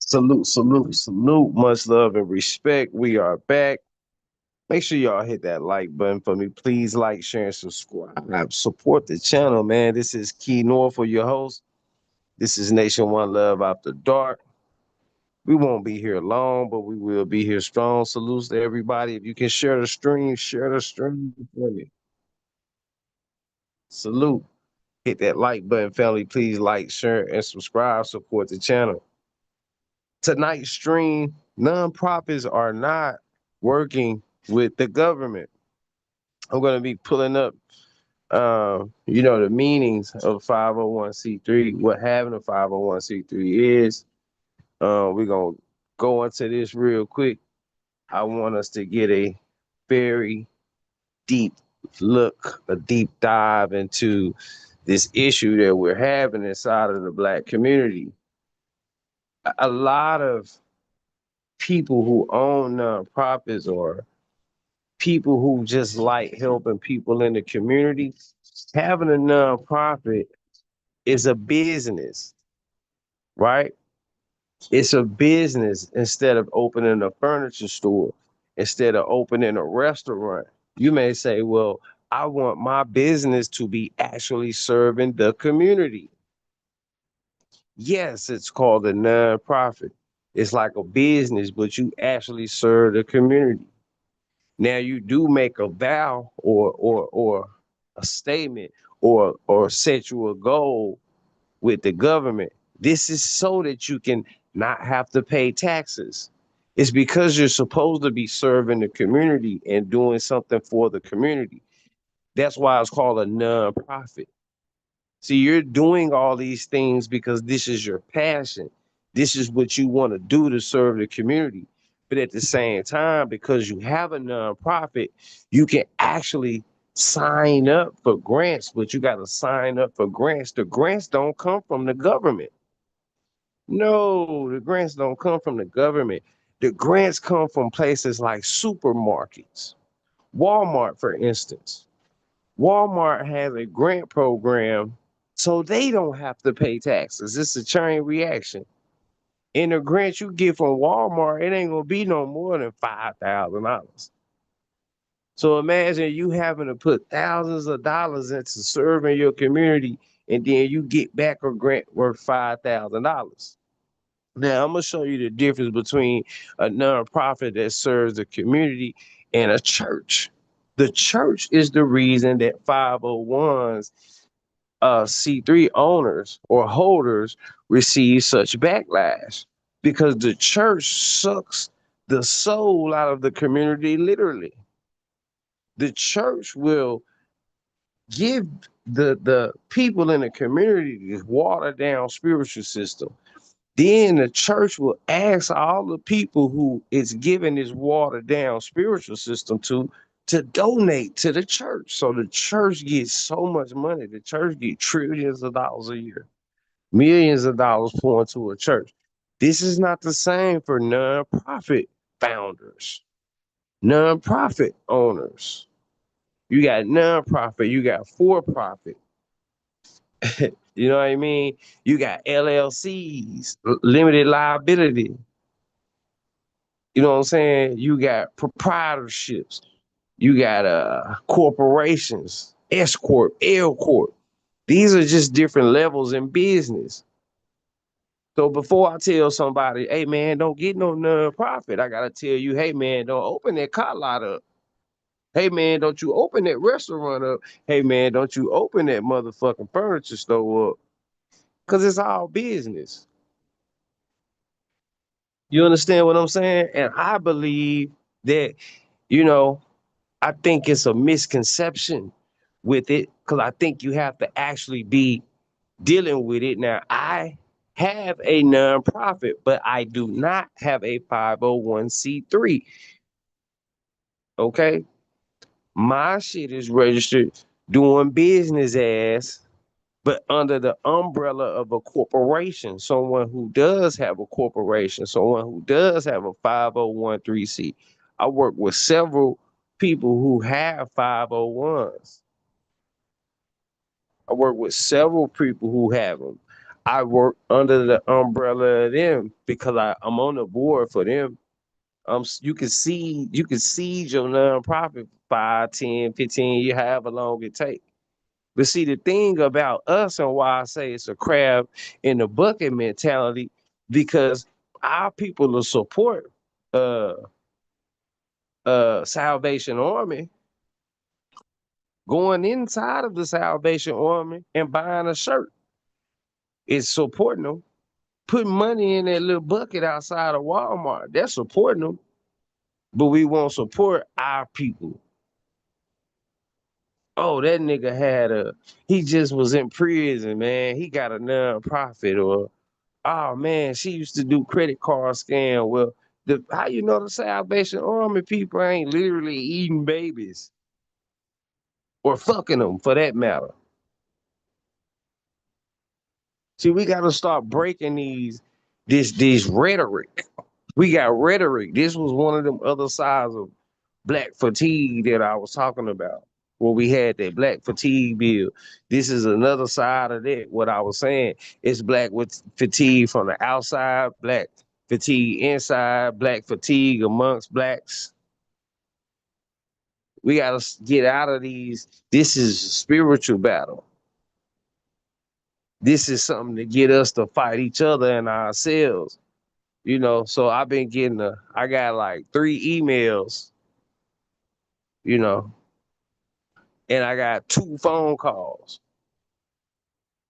Salute, salute, salute. Much love and respect. We are back. Make sure y'all hit that like button for me. Please like, share, and subscribe. Support the channel, man. This is Key North for your host. This is Nation1Luv After Dark. We won't be here long, but we will be here strong. Salutes to everybody. If you can share the stream for me. Salute. Hit that like button, family. Please like, share, and subscribe. Support the channel. Tonight's stream, nonprofits are not working with the government. I'm going to be pulling up, the meanings of 501c3, what having a 501c3 is. We're going to go into this real quick. I want us to get a very deep look, a deep dive into this issue that we're having inside of the Black community. A lot of people who own nonprofits or people who just like helping people in the community, having a nonprofit is a business, right? It's a business instead of opening a furniture store, instead of opening a restaurant. You may say, well, I want my business to be actually serving the community. Yes, it's called a nonprofit. It's like a business, but you actually serve the community. Now you do make a vow or a statement or set you a goal with the government. This is so that you can not have to pay taxes. It's because you're supposed to be serving the community and doing something for the community. That's why it's called a nonprofit. See, you're doing all these things because this is your passion. This is what you want to do to serve the community. But at the same time, because you have a nonprofit, you can actually sign up for grants, but you got to sign up for grants. The grants don't come from the government. No, the grants don't come from the government. The grants come from places like supermarkets, Walmart, for instance. Walmart has a grant program so they don't have to pay taxes. It's a chain reaction. In the grant you get from Walmart, it ain't gonna be no more than $5,000. So imagine you having to put thousands of dollars into serving your community, and then you get back a grant worth $5,000. Now I'm gonna show you the difference between a nonprofit that serves the community and a church. The church is the reason that 501s C3 owners or holders receive such backlash because the church sucks the soul out of the community, literally. The church will give the people in the community this watered down spiritual system. Then the church will ask all the people who it's giving this watered down spiritual system to donate to the church. So the church gets so much money. The church gets trillions of dollars a year, millions of dollars poured into a church. This is not the same for nonprofit founders, nonprofit owners. You got nonprofit, you got for profit. You know what I mean? You got LLCs, limited liability. You know what I'm saying? You got proprietorships. You got corporations, S corp, L corp. These are just different levels in business. So before I tell somebody, hey man, don't get no nonprofit, I gotta tell you, hey man, don't open that car lot up. Hey man, don't you open that restaurant up. Hey man, don't you open that motherfucking furniture store up. Cause it's all business. You understand what I'm saying? And I believe that, you know, I think it's a misconception with it because I think you have to actually be dealing with it. Now, I have a nonprofit, but I do not have a 501c3. Okay. My shit is registered doing business as, but under the umbrella of a corporation, someone who does have a corporation, someone who does have a 501c. I work with several people who have 501s. I work with several people who have them. I work under the umbrella of them because I'm on the board for them. You can seed your nonprofit 5, 10, 15 years, however long it takes. But see, the thing about us and why I say it's a crab in the bucket mentality, because our people will support uh Salvation Army, going inside of the Salvation Army and buying a shirt. It's supporting them. Putting money in that little bucket outside of Walmart. That's supporting them. But we won't support our people. Oh, that nigga he just was in prison, man. He got a nonprofit. Or, oh man, she used to do credit card scam. Well, how you know the Salvation Army people ain't literally eating babies or fucking them for that matter? See, we got to start breaking this rhetoric. We got rhetoric. This was one of them other sides of black fatigue that I was talking about. Where we had that black fatigue bill. This is another side of that. What I was saying, it's black with fatigue from the outside, black fatigue inside, black fatigue amongst blacks. We got to get out of these. This is a spiritual battle. This is something to get us to fight each other and ourselves. So I've been I got like 3 emails, you know, and I got 2 phone calls.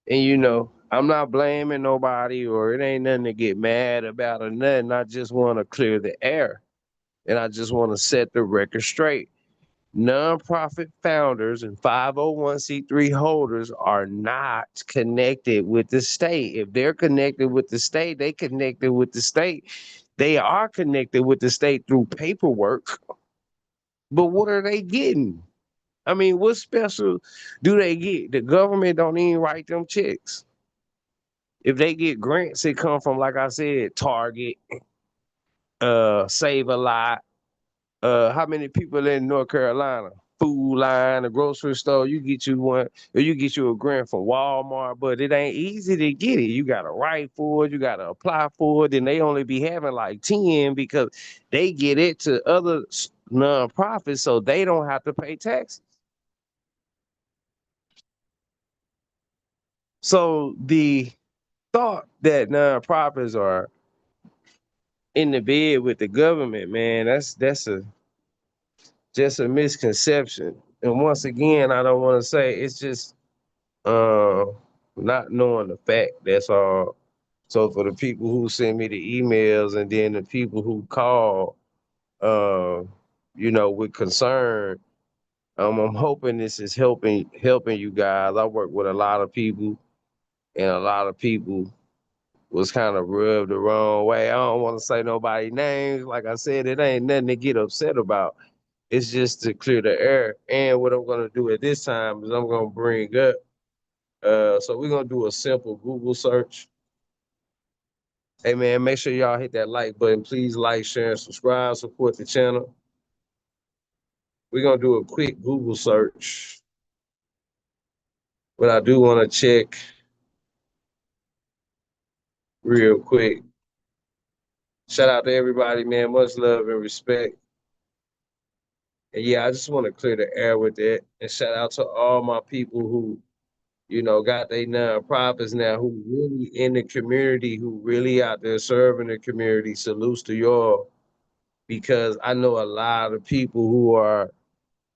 And I'm not blaming nobody, or it ain't nothing to get mad about or nothing. I just want to clear the air, and I just want to set the record straight. Nonprofit founders and 501c3 holders are not connected with the state. If they're connected with the state, they connected with the state. They are connected with the state through paperwork. But what are they getting? I mean, what special do they get? The government don't even write them checks. If they get grants, it come from, like I said, Target, Save a Lot. How many people in North Carolina? Food Line, a grocery store, you get you one, or you get you a grant from Walmart, but it ain't easy to get it. You gotta write for it, you gotta apply for it, and they only be having like 10 because they get it to other nonprofits, so they don't have to pay taxes. So the thought that nonprofits are in the bed with the government, man, that's a just a misconception. And once again, I don't want to say it's just uh, not knowing the fact. That's all. So for the people who send me the emails and then the people who call, uh, with concern, I'm hoping this is helping you guys. I work with a lot of people, and a lot of people was kind of rubbed the wrong way. I don't want to say nobody names. Like I said, it ain't nothing to get upset about. It's just to clear the air. And what I'm gonna do at this time is I'm gonna bring up. So we're gonna do a simple Google search. Hey man, make sure y'all hit that like button. Please like, share, and subscribe. Support the channel. We're gonna do a quick Google search, but I do want to check real quick. Shout out to everybody, man. Much love and respect. And yeah, I just want to clear the air with that. And shout out to all my people who got their nonprofits now, who really in the community, who really out there serving the community. Salutes to y'all, because I know a lot of people who are,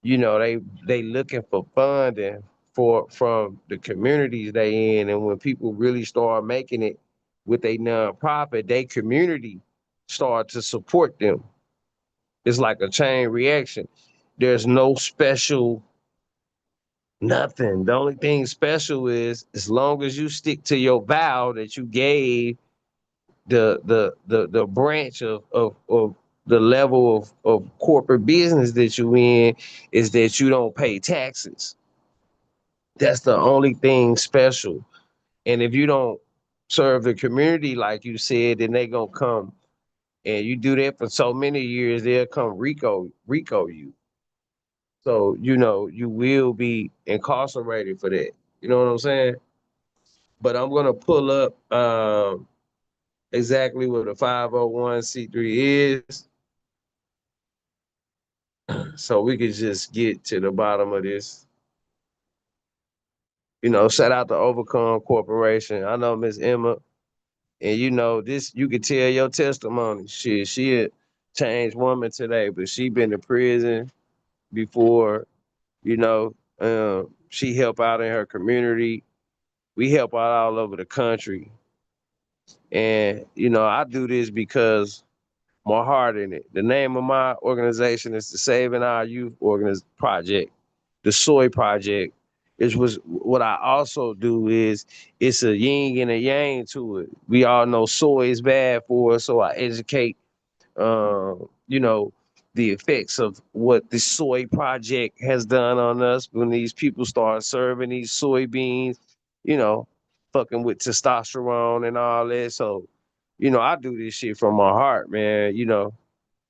they looking for funding from the communities they in, and when people really start making it with a nonprofit, they community start to support them. It's like a chain reaction. There's no special nothing. The only thing special is, as long as you stick to your vow that you gave the branch of the level of corporate business that you in, is that you don't pay taxes. That's the only thing special. And if you don't serve the community like you said, then they gonna come, and you do that for so many years, they'll come Rico you. So you will be incarcerated for that. You know what I'm saying? But I'm gonna pull up exactly what a 501c3 is, so we could just get to the bottom of this. You know, shout out to Overcome Corporation. I know Miss Emma, and you know this. You could tell your testimony. She a changed woman today, but she been to prison before. You know, she help out in her community. We help out all over the country, and you know I do this because my heart in it. The name of my organization is the Saving Our Youth Project. The Soy Project is was what I also do is it's a yin and a yang to it. We all know soy is bad for us, so I educate you know, the effects of what the soy project has done on us when these people start serving these soybeans, you know, fucking with testosterone and all that. So, you know, I do this shit from my heart, man. You know,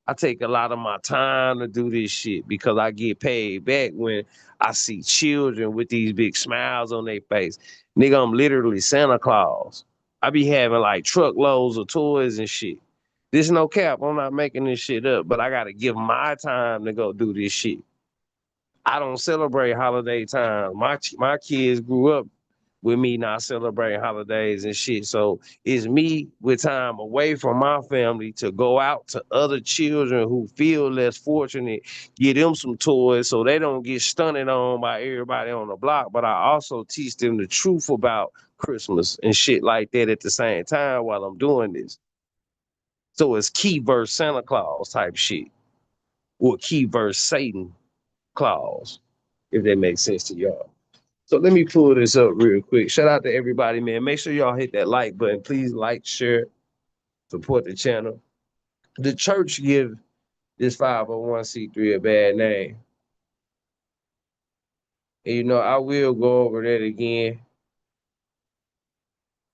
I take a lot of my time to do this shit because I get paid back when I see children with these big smiles on their face. Nigga, I'm literally Santa Claus. I be having like truckloads of toys and shit. This no cap. I'm not making this shit up, but I gotta give my time to go do this shit. I don't celebrate holiday time. My kids grew up with me not celebrating holidays and shit. So it's me with time away from my family to go out to other children who feel less fortunate, get them some toys so they don't get stunted on by everybody on the block. But I also teach them the truth about Christmas and shit like that at the same time while I'm doing this. So it's key verse Santa Claus type shit or key verse Satan Claus, if that makes sense to y'all. So let me pull this up real quick. Shout out to everybody, man. Make sure y'all hit that like button. Please like, share, support the channel. The church give this 501c3 a bad name. And you know, I will go over that again,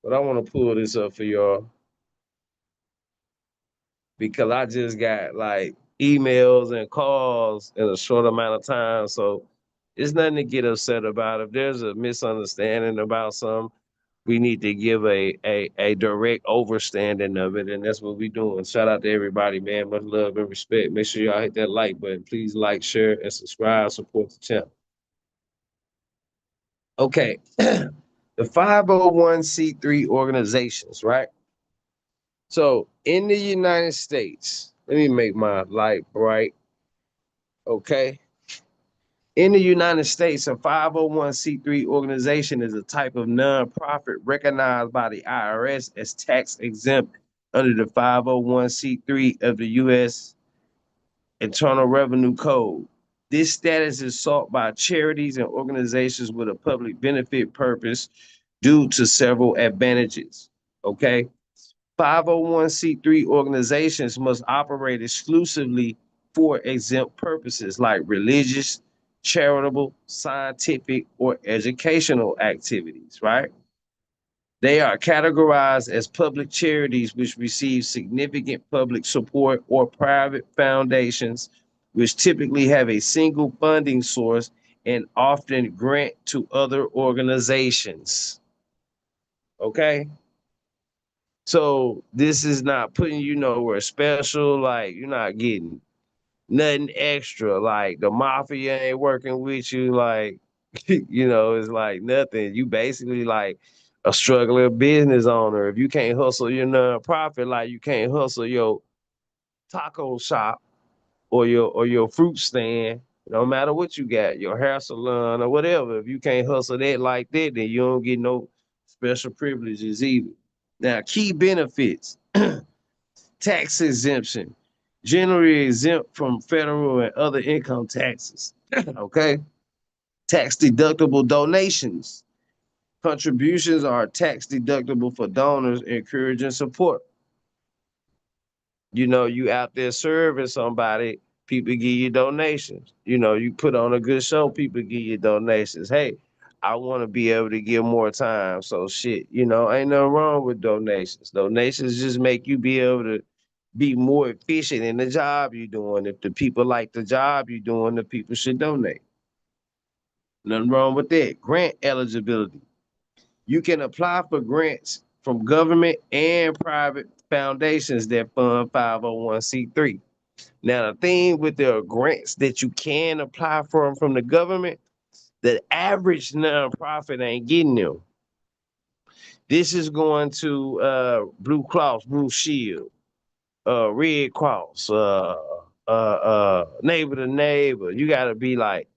but I want to pull this up for y'all because I just got like emails and calls in a short amount of time. So it's nothing to get upset about. If there's a misunderstanding about something, we need to give a direct overstanding of it, and that's what we doing. Shout out to everybody, man. Much love and respect. Make sure y'all hit that like button. Please like, share, and subscribe. Support the channel. Okay, the 501c3 organizations, right? So in the United States, let me make my light bright. Okay. In the United States, a 501c3 organization is a type of nonprofit recognized by the IRS as tax exempt under the 501c3 of the U.S. Internal Revenue Code. This status is sought by charities and organizations with a public benefit purpose due to several advantages. Okay. 501c3 organizations must operate exclusively for exempt purposes like religious, charitable, scientific, or educational activities, right? They are categorized as public charities which receive significant public support or private foundations which typically have a single funding source and often grant to other organizations. Okay? So this is not putting you nowhere special. Like you're not getting nothing extra. Like the mafia ain't working with you. Like you know, it's like nothing. You basically like a struggling business owner. If you can't hustle your nonprofit, like you can't hustle your taco shop or your fruit stand. No matter what you got, your hair salon or whatever. If you can't hustle that like that, then you don't get no special privileges either. Now, key benefits, tax exemption, generally exempt from federal and other income taxes. Okay. Tax deductible donations. Contributions are tax deductible for donors, encouraging support. You know, you out there serving somebody, people give you donations. You know, you put on a good show, people give you donations. Hey, I want to be able to give more time. So shit, you know, ain't nothing wrong with donations. Donations just make you be able to be more efficient in the job you're doing. If the people like the job you're doing, the people should donate. Nothing wrong with that. Grant eligibility. You can apply for grants from government and private foundations that fund 501c3. Now, the thing with the grants that you can apply for from the government, the average nonprofit ain't getting them. This is going to Blue Cross, Blue Shield, Red Cross, neighbor to neighbor. You got to be like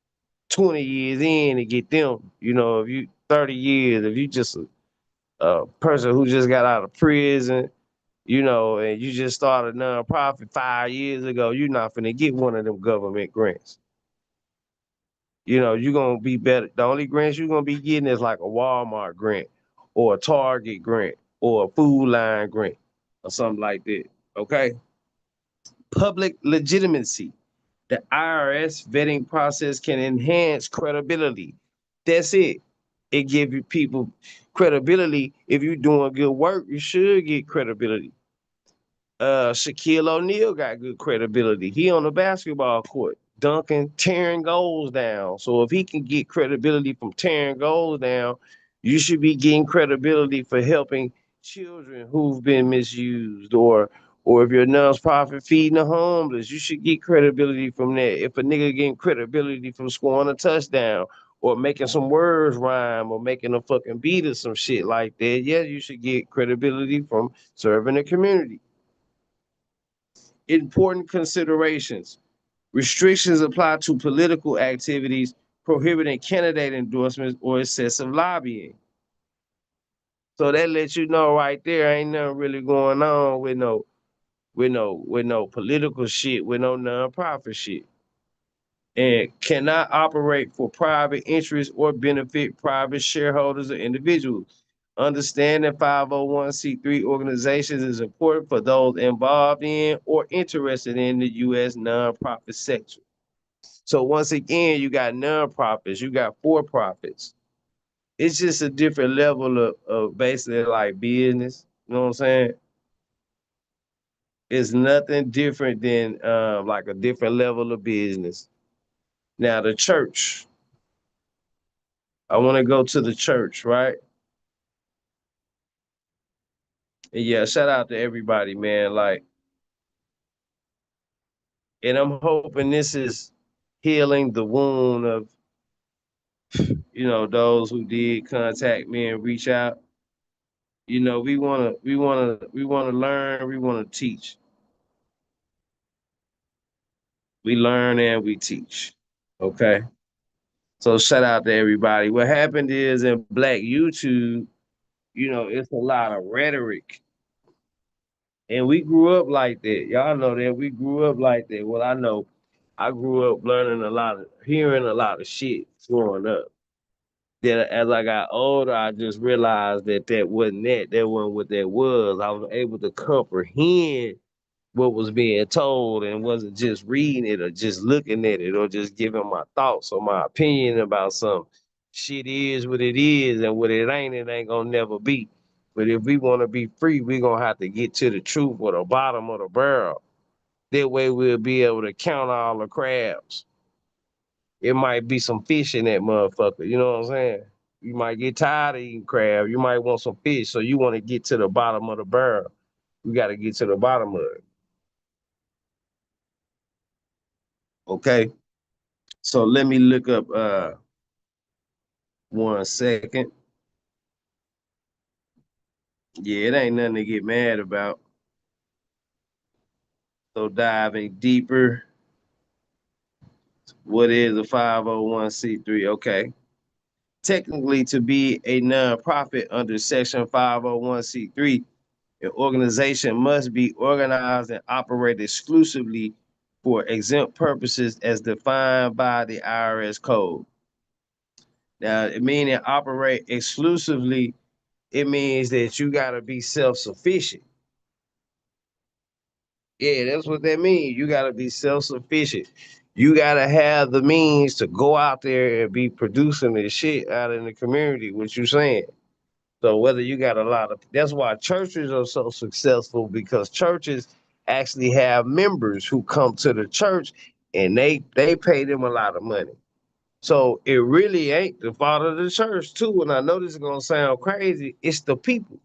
20 years in to get them. You know, if you 30 years, if you just a person who just got out of prison, you know, and you just started a nonprofit 5 years ago, you're not finna get one of them government grants. You know, you're gonna be better. The only grants you're gonna be getting is like a Walmart grant or a Target grant or a Food Line grant or something like that. Okay. Public legitimacy. The IRS vetting process can enhance credibility. That's it. It gives you people credibility. If you're doing good work, you should get credibility. Shaquille O'Neal got good credibility. He on the basketball court, dunking, tearing goals down. So if he can get credibility from tearing goals down, you should be getting credibility for helping children who've been misused, or if you're a nonprofit feeding the homeless, you should get credibility from that. If a nigga getting credibility from scoring a touchdown or making some words rhyme or making a fucking beat or some shit like that, yeah, you should get credibility from serving the community. Important considerations. Restrictions apply to political activities, prohibiting candidate endorsements or excessive lobbying. So that lets you know right there ain't nothing really going on with no political shit, with no nonprofit shit. And cannot operate for private interests or benefit private shareholders or individuals. Understanding 501c3 organizations is important for those involved in or interested in the U.S. nonprofit sector. So once again, you got nonprofits, you got for-profits. It's just a different level of basically like business. You know what I'm saying? It's nothing different than like a different level of business. Now the church. I want to go to the church, right? And yeah, shout out to everybody, man. Like, and I'm hoping this is healing the wound of, those who did contact me and reach out. We wanna learn, we wanna teach. We learn and we teach. Okay. So shout out to everybody. What happened is in Black YouTube, it's a lot of rhetoric. And we grew up like that. Y'all know that we grew up like that. Well, I know I grew up hearing a lot of shit growing up. Then as I got older, I just realized that wasn't that. That wasn't what that was. I was able to comprehend what was being told and wasn't just reading it or just looking at it or just giving my thoughts or my opinion about something. Shit is what and what it ain't gonna never be. But if we want to be free, we're gonna have to get to the truth or the bottom of the barrel. That way we'll be able to count all the crabs. It might be some fish in that motherfucker. You know what I'm saying? You might get tired of eating crab. You might want some fish. So you want to get to the bottom of the barrel. We got to get to the bottom of it. Okay. So let me look up 1 second. Yeah, it ain't nothing to get mad about. So diving deeper. What is a 501c3? Okay. Technically, to be a nonprofit under Section 501c3, an organization must be organized and operate exclusively for exempt purposes as defined by the IRS code. Now, it meaning operate exclusively, it means that you got to be self-sufficient. Yeah, that's what that means. You got to be self-sufficient. You got to have the means to go out there and be producing this shit out in the community, what you saying. So whether you got a lot of, that's why churches are so successful, because churches actually have members who come to the church and they pay them a lot of money. So it really ain't the fault of the church too. And I know this is gonna sound crazy. It's the people.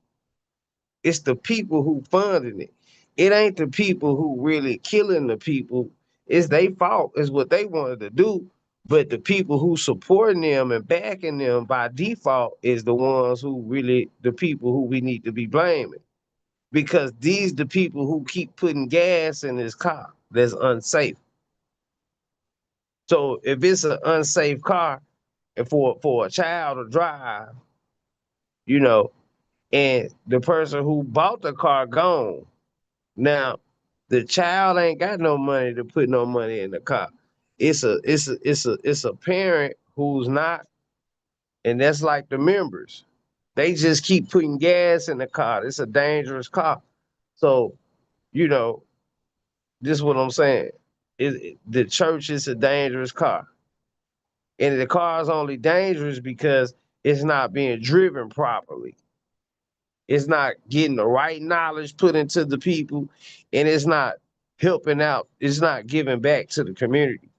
It's the people who funding it. It ain't the people who really killing the people. It's their fault. It's what they wanted to do. But the people who supporting them and backing them by default is the ones who really the people who we need to be blaming. Because these the people who keep putting gas in this car that's unsafe. So if it's an unsafe car and for a child to drive, you know, and the person who bought the car gone. Now, the child ain't got no money to put no money in the car. It's a parent who's not, and that's like the members. They just keep putting gas in the car. It's a dangerous car. So, you know, this is what I'm saying. The church is a dangerous car. And the car is only dangerous because it's not being driven properly. It's not getting the right knowledge put into the people, and it's not helping out. It's not giving back to the community.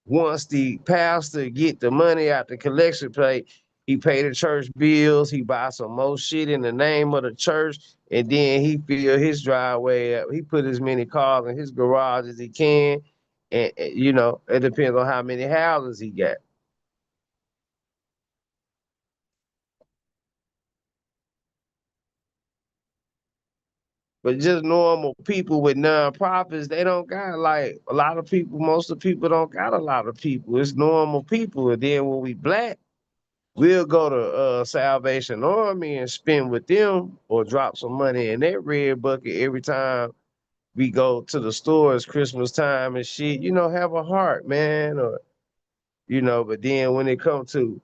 Once the pastor get the money out the collection plate, he pay the church bills, he buy some more shit in the name of the church, and then he fill his driveway up. He put as many cars in his garage as he can, and you know, it depends on how many houses he got. But just normal people with nonprofits, they don't got like a lot of people. Most of the people don't got a lot of people. It's normal people. And then when we black, we'll go to Salvation Army and spend with them or drop some money in that red bucket every time we go to the stores Christmas time and shit. You know, have a heart, man. Or you know, but then when it comes to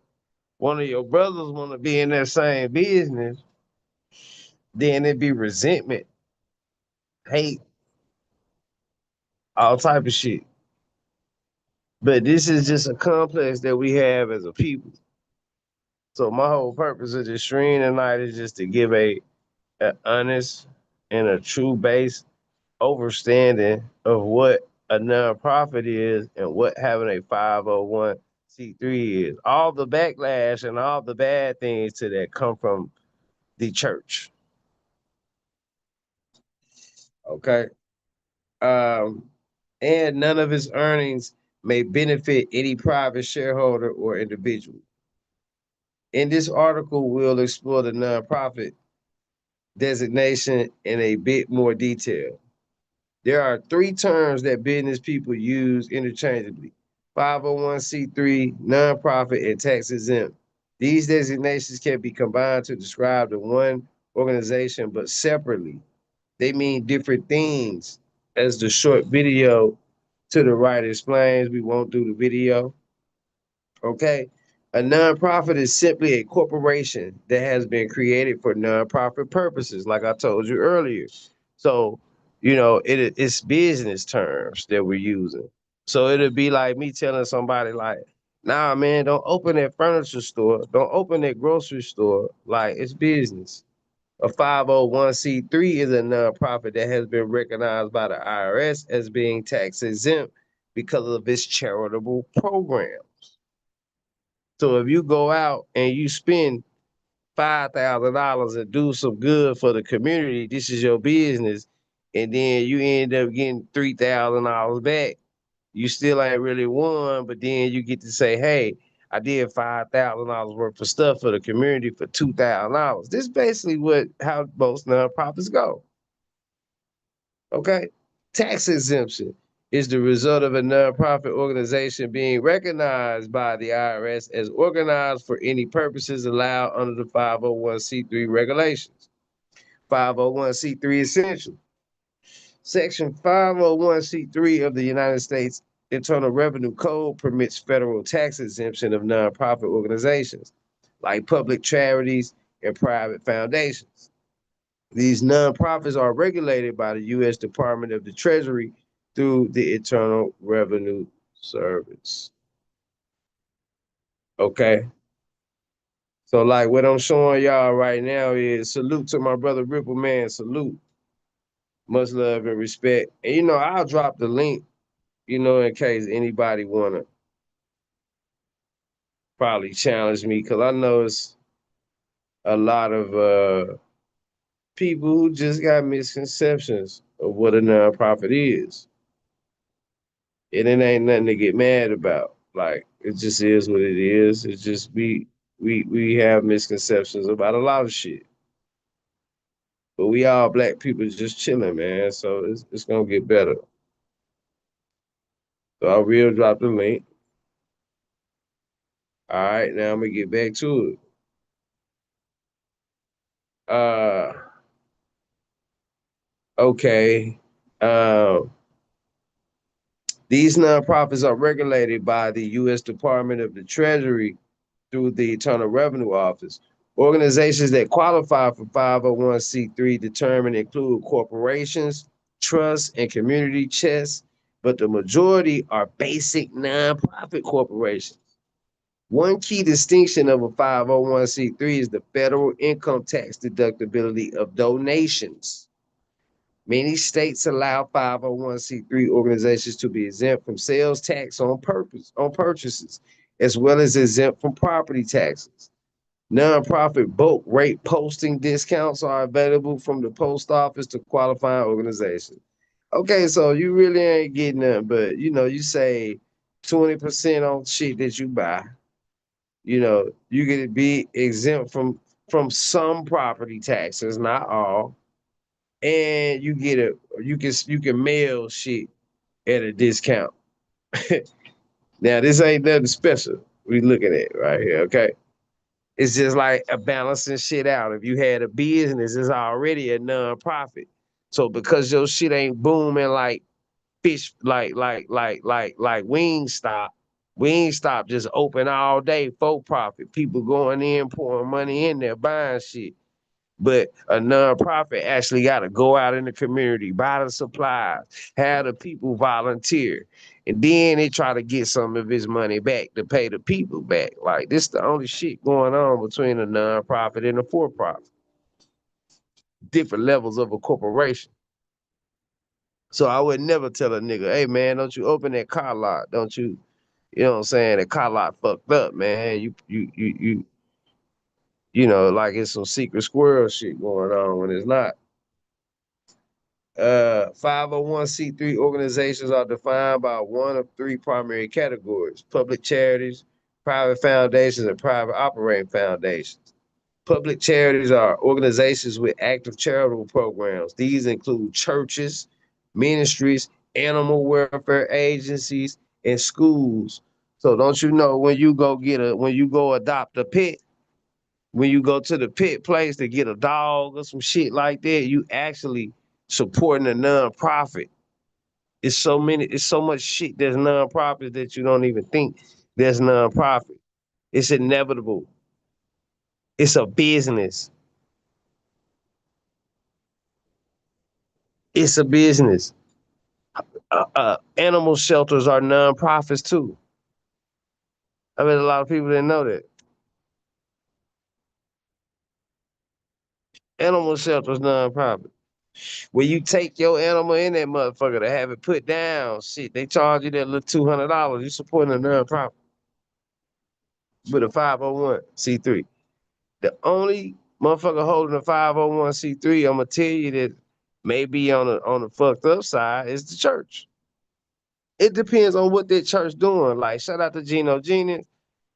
one of your brothers want to be in that same business, then it be resentment, hate, all type of shit. But this is just a complex that we have as a people. So my whole purpose of this stream tonight is just to give a honest and a true base understanding of what a nonprofit is and what having a 501c3 is. All the backlash and all the bad things to that come from the church. Okay. Um, and none of its earnings may benefit any private shareholder or individual. In this article, we'll explore the nonprofit designation in a bit more detail. There are three terms that business people use interchangeably: 501c3, nonprofit, and tax exempt. These designations can be combined to describe the one organization, but separately. They mean different things. As the short video to the right explains, we won't do the video. Okay. A nonprofit is simply a corporation that has been created for nonprofit purposes, like I told you earlier. So, you know, it's business terms that we're using. So it'll be like me telling somebody like, nah, man, don't open that furniture store. Don't open that grocery store. Like it's business. A 501c3 is a nonprofit that has been recognized by the IRS as being tax exempt because of its charitable program. So if you go out and you spend $5,000 and do some good for the community, this is your business, and then you end up getting $3,000 back. You still ain't really won, but then you get to say, "Hey, I did $5,000 worth of stuff for the community for $2,000." This is basically what how most nonprofits go. Okay. Tax exemption is the result of a nonprofit organization being recognized by the IRS as organized for any purposes allowed under the 501c3 regulations. 501c3 essential. Section 501c3 of the United States Internal Revenue Code permits federal tax exemption of nonprofit organizations like public charities and private foundations. These nonprofits are regulated by the U.S. Department of the Treasury through the Internal Revenue Service. Okay. So, like what I'm showing y'all right now is salute to my brother Ripple Man. Salute. Much love and respect. And you know, I'll drop the link, you know, in case anybody wanna. probably challenge me because I know it's a lot of people who just got misconceptions of what a nonprofit is. And it ain't nothing to get mad about. Like it just is what it is. It's just we have misconceptions about a lot of shit. But we all black people just chilling, man. So it's gonna get better. So I will drop the link. All right, now I'm gonna get back to it. Uh okay. Um these nonprofits are regulated by the US Department of the Treasury through the Internal Revenue Office. Organizations that qualify for 501c3 determined include corporations, trusts, and community chests, but the majority are basic nonprofit corporations. One key distinction of a 501c3 is the federal income tax deductibility of donations. Many states allow 501c3 organizations to be exempt from sales tax on purchases, as well as exempt from property taxes. Nonprofit bulk rate posting discounts are available from the post office to qualifying organizations. Okay, so you really ain't getting nothing, but you say 20% on shit that you buy. You can be exempt from some property taxes, not all, and you can mail shit at a discount. Now this ain't nothing special we looking at right here, okay? It's just like a balancing shit out. If you had a business, it's already a nonprofit. So because your shit ain't booming like fish, like Wingstop just open all day for profit. People going in, pouring money in there, buying shit. But a nonprofit actually got to go out in the community, buy the supplies, have the people volunteer, and then they try to get some of his money back to pay the people back. Like this, the only shit going on between a nonprofit and a for-profit. Different levels of a corporation. So I would never tell a nigga, hey man, don't you open that car lot? Don't you? You know what I'm saying? The car lot fucked up, man. Like it's some secret squirrel shit going on when it's not. 501c3 organizations are defined by one of three primary categories: public charities, private foundations, and private operating foundations. Public charities are organizations with active charitable programs. These include churches, ministries, animal welfare agencies, and schools. So don't you know when you go adopt a pet, when you go to the pet place to get a dog or some shit like that, you actually supporting a nonprofit. It's so much shit that's nonprofit that you don't even think there's nonprofit. It's inevitable. It's a business. It's a business. Animal shelters are nonprofits too. I bet a lot of people didn't know that. Animal shelters nonprofit. When you take your animal in that motherfucker to have it put down, shit, they charge you that little $200. You supporting a nonprofit with a 501c3. The only motherfucker holding a 501c3, I'm gonna tell you that maybe on the fucked up side is the church. It depends on what that church doing. Like shout out to Geno Genius.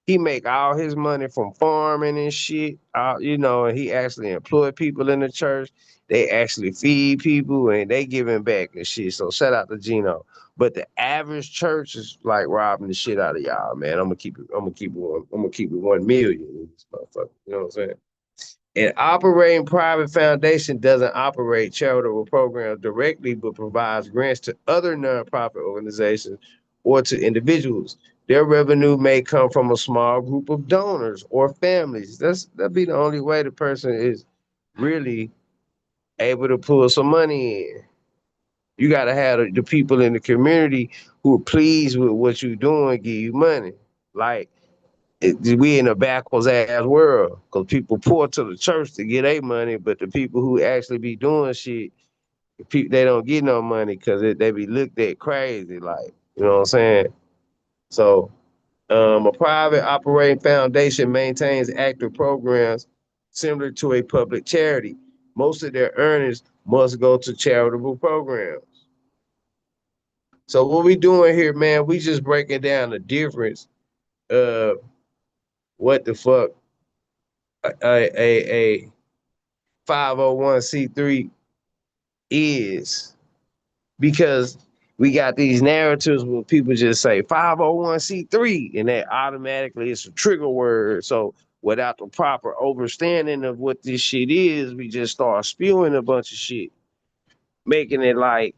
He make all his money from farming and shit. And he actually employ people in the church. They actually feed people and they giving back and shit. So shout out to Gino. But the average church is like robbing the shit out of y'all, man. I'm gonna keep it 1 million in this motherfucker. You know what I'm saying? An operating private foundation doesn't operate charitable programs directly, but provides grants to other nonprofit organizations or to individuals. Their revenue may come from a small group of donors or families. That'd be the only way the person is really able to pull some money in. You gotta have the people in the community who are pleased with what you're doing give you money. Like we in a backwards ass world because people pour to the church to get their money, but the people who actually be doing shit, they don't get no money because they be looked at crazy, like you know what I'm saying. So A private operating foundation maintains active programs similar to a public charity. Most of their earnings must go to charitable programs. So what we doing here, man, we just breaking down the difference of what the fuck a 501c3 is, because we got these narratives where people just say 501c3 and that automatically it's a trigger word. So without the proper understanding of what this shit is, we just start spewing a bunch of shit, making it like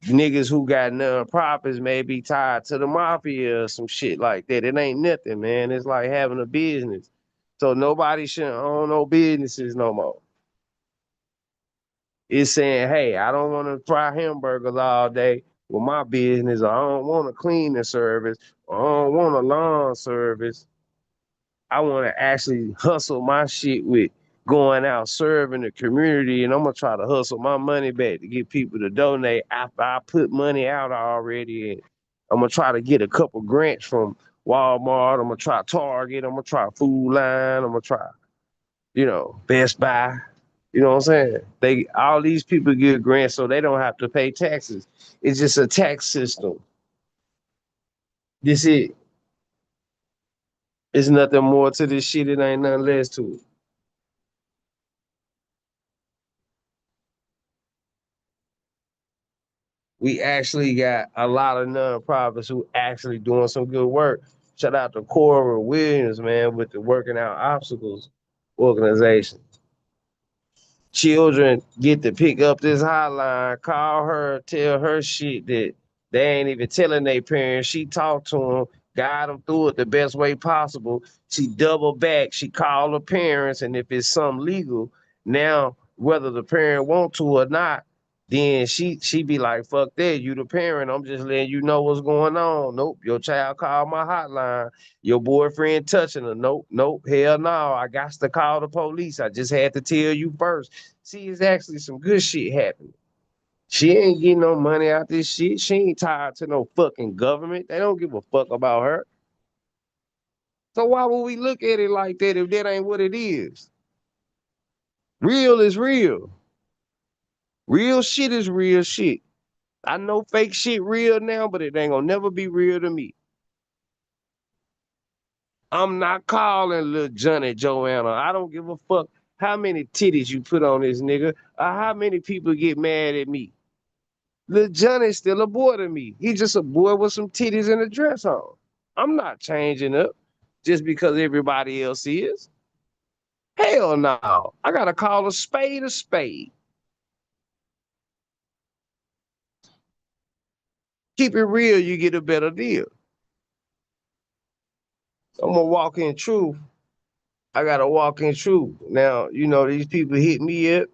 niggas who got nonprofits may be tied to the mafia or some shit like that. It ain't nothing, man. It's like having a business. So nobody should own no businesses no more. It's saying, hey, I don't want to fry hamburgers all day with my business. Or I don't want a cleaning service. Or I don't want a lawn service. I want to actually hustle my shit with going out serving the community, and I'm gonna try to hustle my money back to get people to donate after I put money out already. And I'm gonna try to get a couple grants from Walmart. I'm gonna try Target. I'm gonna try Food Line. I'm gonna try, Best Buy. You know what I'm saying? They all these people get grants so they don't have to pay taxes. It's just a tax system. This it. It's nothing more to this shit. It ain't nothing less to it. We actually got a lot of nonprofits who actually doing some good work. Shout out to Cora Williams, man, with the Working Out Obstacles organization. Children get to pick up this hotline, call her, tell her shit that they ain't even telling their parents. She talked to them, guide them through it the best way possible. She double back, she called her parents, and if it's something legal, now whether the parent want to or not, then she be like, fuck that, you the parent. I'm just letting you know what's going on. Nope, your child called my hotline. Your boyfriend touching her. Nope, nope, hell no. I got to call the police. I just had to tell you first. See, it's actually some good shit happening. She ain't getting no money out this shit. She ain't tied to no fucking government. They don't give a fuck about her. So why would we look at it like that if that ain't what it is? Real is real. Real shit is real shit. I know fake shit real now, but it ain't gonna never be real to me. I'm not calling little Johnny Joanna. I don't give a fuck how many titties you put on this nigga or how many people get mad at me. Lil Johnny's still a boy to me. He's just a boy with some titties and a dress on. I'm not changing up just because everybody else is. Hell no. I gotta call a spade a spade. Keep it real, you get a better deal. I'm gonna walk in truth. I gotta walk in truth. Now, these people hit me up.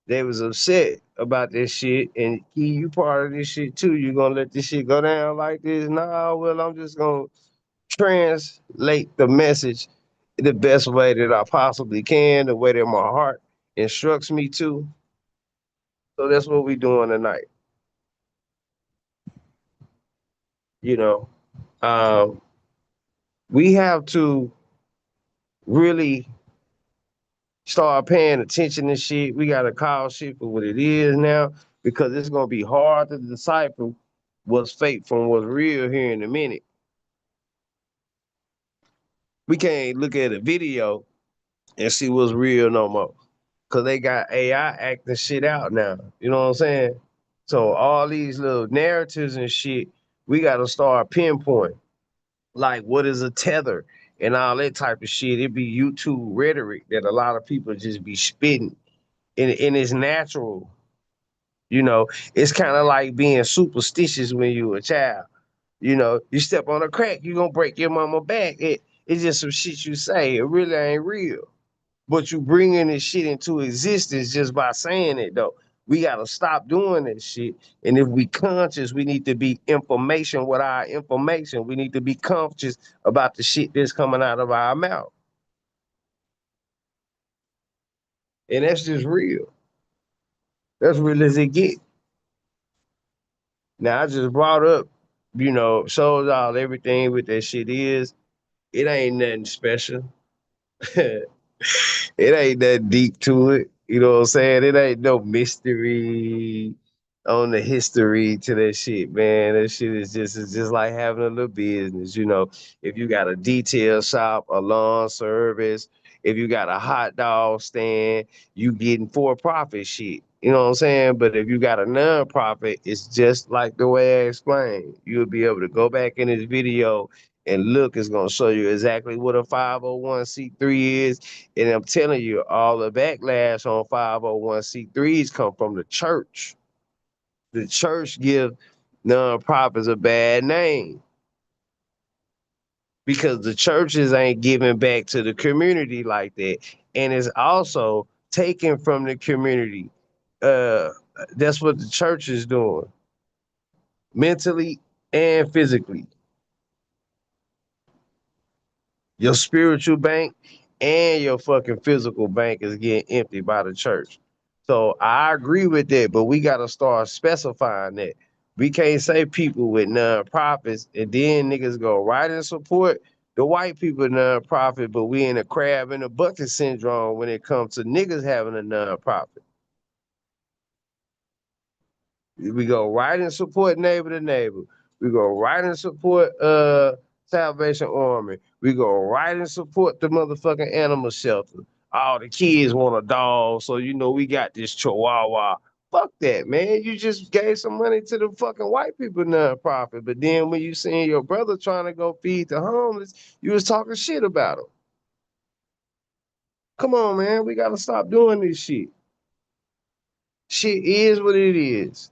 They was upset about this shit. And Key, you part of this shit too. You gonna let this shit go down like this? Nah, well, I'm just gonna translate the message the best way that I possibly can, the way that my heart instructs me to. So that's what we doing tonight. You know, um, we have to really start paying attention to shit. We got to call shit for what it is now, because it's gonna be hard to decipher what's fake from what's real here in a minute. We can't look at a video and see what's real no more, because they got AI acting shit out now. You know what I'm saying? So all these little narratives and shit, we got to start pinpointing. Like, what is a tether and all that type of shit? It be YouTube rhetoric that a lot of people just be spitting, and it's natural. You know, it's kind of like being superstitious when you a child. You step on a crack, you gonna break your mama back. It's just some shit you say. It really ain't real. But you bringing this shit into existence just by saying it though. We gotta stop doing this shit. And if we conscious, we need to be information with our information. We need to be conscious about the shit that's coming out of our mouth. And that's just real. That's real as it get. Now I just brought up Shows all everything with that shit is. It ain't nothing special. It ain't that deep to it. You know what I'm saying? It ain't no mystery on the history to that shit, man. That shit is just like having a little business. If you got a detail shop, a lawn service, if you got a hot dog stand, you getting for profit shit. You know what I'm saying? But if you got a non-profit, it's just like the way I explained. You'll be able to go back in this video and look, it's gonna show you exactly what a 501c3 is. And I'm telling you, all the backlash on 501c3s come from the church. The church give nonprofits a bad name because the churches ain't giving back to the community like that. And it's also taken from the community. Uh, that's what the church is doing, mentally and physically. Your spiritual bank and your fucking physical bank is getting emptied by the church. So I agree with that, but we got to start specifying that. We can't say people with nonprofits and then niggas go right and support the white people nonprofit, but we in a crab in a bucket syndrome when it comes to niggas having a nonprofit. We go right and support neighbor to neighbor. We go right and support Salvation Army. We go right and support the motherfucking animal shelter. All the kids want a dog, so we got this chihuahua. Fuck that, man. You just gave some money to the fucking white people nonprofit, but then when you seen your brother trying to go feed the homeless, you was talking shit about him. Come on, man. We gotta stop doing this shit. Shit is what it is.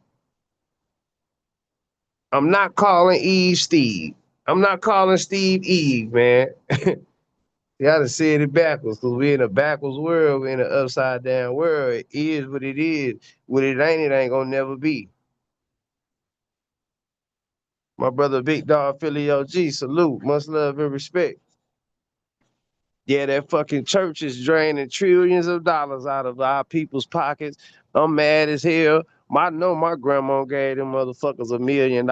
I'm not calling Eve Steve. I'm not calling Steve Eve, man. You gotta say it backwards because we're in a backwards world. We're in an upside down world. It is what it is. What it ain't gonna never be. My brother Big Dog Philly OG, salute. Much love and respect. Yeah, that fucking church is draining trillions of dollars out of our people's pockets. I'm mad as hell. I know my grandma gave them motherfuckers $1 million.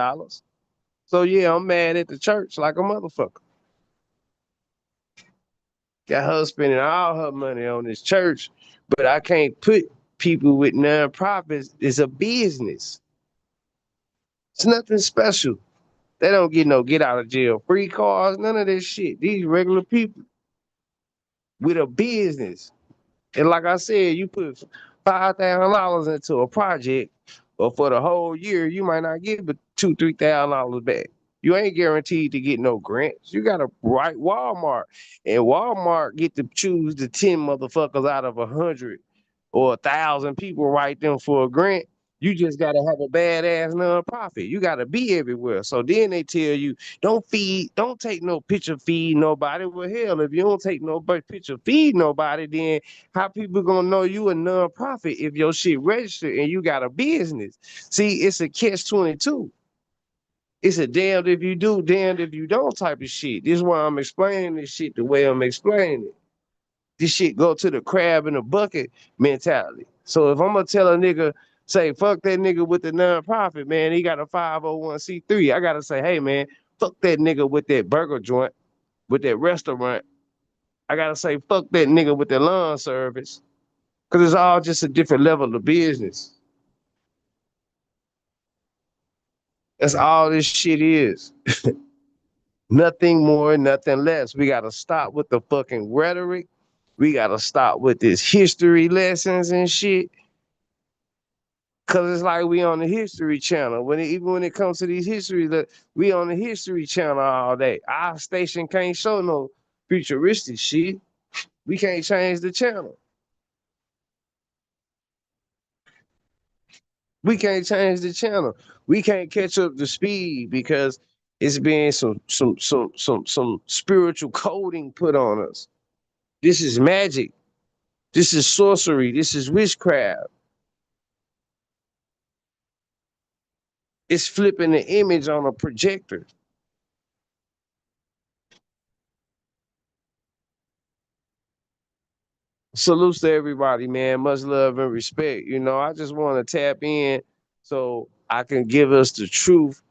So yeah, I'm mad at the church like a motherfucker. Got her spending all her money on this church, but I can't put people with nonprofits. It's a business. It's nothing special. They don't get no get out of jail free cards, none of this shit. These regular people with a business. And like I said, you put $5,000 into a project, or for the whole year, you might not get but $2,000, $3,000 back. You ain't guaranteed to get no grants. You gotta write Walmart, and Walmart get to choose the 10 motherfuckers out of 100 or 1,000 people write them for a grant. You just gotta have a badass nonprofit. You gotta be everywhere. So then they tell you, don't take no picture feed nobody. Well, hell, if you don't take no picture feed nobody, then how people gonna know you a nonprofit if your shit registered and you got a business? See, it's a catch-22. It's a damned if you do, damned if you don't type of shit. This is why I'm explaining this shit the way I'm explaining it. This shit go to the crab in the bucket mentality. So if I'm gonna tell a nigga, say, fuck that nigga with the nonprofit, man, he got a 501c3. I gotta say, hey man, fuck that nigga with that burger joint, with that restaurant. I gotta say, fuck that nigga with the lawn service. Cause it's all just a different level of business. That's all this shit is. Nothing more, nothing less. We gotta stop with the fucking rhetoric. We gotta stop with this history lessons and shit. Cause it's like we on the History Channel. Even when it comes to these histories, that we on the History Channel all day. Our station can't show no futuristic shit. We can't change the channel. We can't change the channel. We can't catch up to speed because it's being some spiritual coding put on us. This is magic. This is sorcery. This is witchcraft. It's flipping the image on a projector. Salutes to everybody, man. Much love and respect. I just want to tap in so I can give us the truth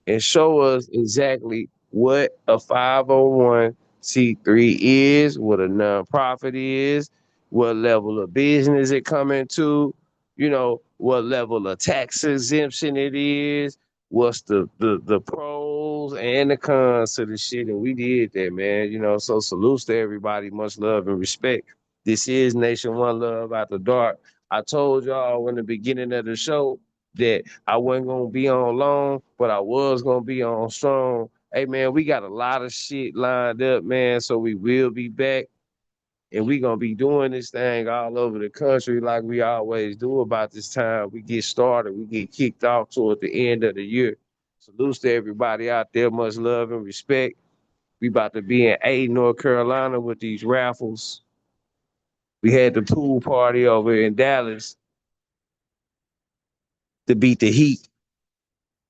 and show us exactly what a 501c3 is, what a nonprofit is, what level of business it come into, what level of tax exemption it is, what's the pros and the cons to the shit. And we did that, man. So salutes to everybody, much love and respect. This is Nation1Luv After Dark. I told y'all in the beginning of the show that I wasn't gonna be on long, but I was gonna be on strong. Hey man, we got a lot of shit lined up, man. So we will be back, and we gonna be doing this thing all over the country like we always do about this time. We get started, we get kicked off toward the end of the year. Salutes to everybody out there, much love and respect. We about to be in North Carolina with these raffles. We had the pool party over in Dallas to beat the heat.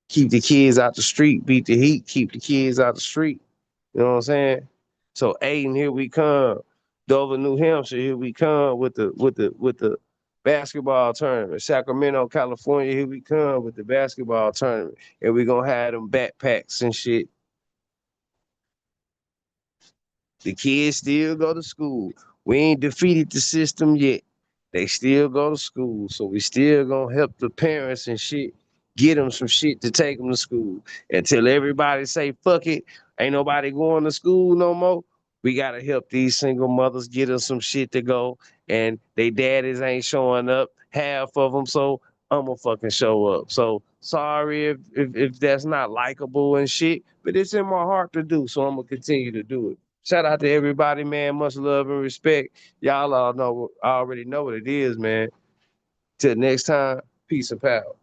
Keep the kids out the street, beat the heat, keep the kids out the street. You know what I'm saying? So Aiden, here we come. Dover, New Hampshire, here we come with the basketball tournament. Sacramento, California, here we come with the basketball tournament. And we're gonna have them backpacks and shit. The kids still go to school. We ain't defeated the system yet. They still go to school. So we still gonna help the parents and shit get them some shit to take them to school. Until everybody say, fuck it, ain't nobody going to school no more. We gotta help these single mothers get them some shit to go. And they daddies ain't showing up, half of them. So I'ma fucking show up. So sorry if that's not likable and shit, but it's in my heart to do. So I'm gonna continue to do it. Shout out to everybody, man. Much love and respect. Y'all all already know what it is, man. Till next time, peace and power.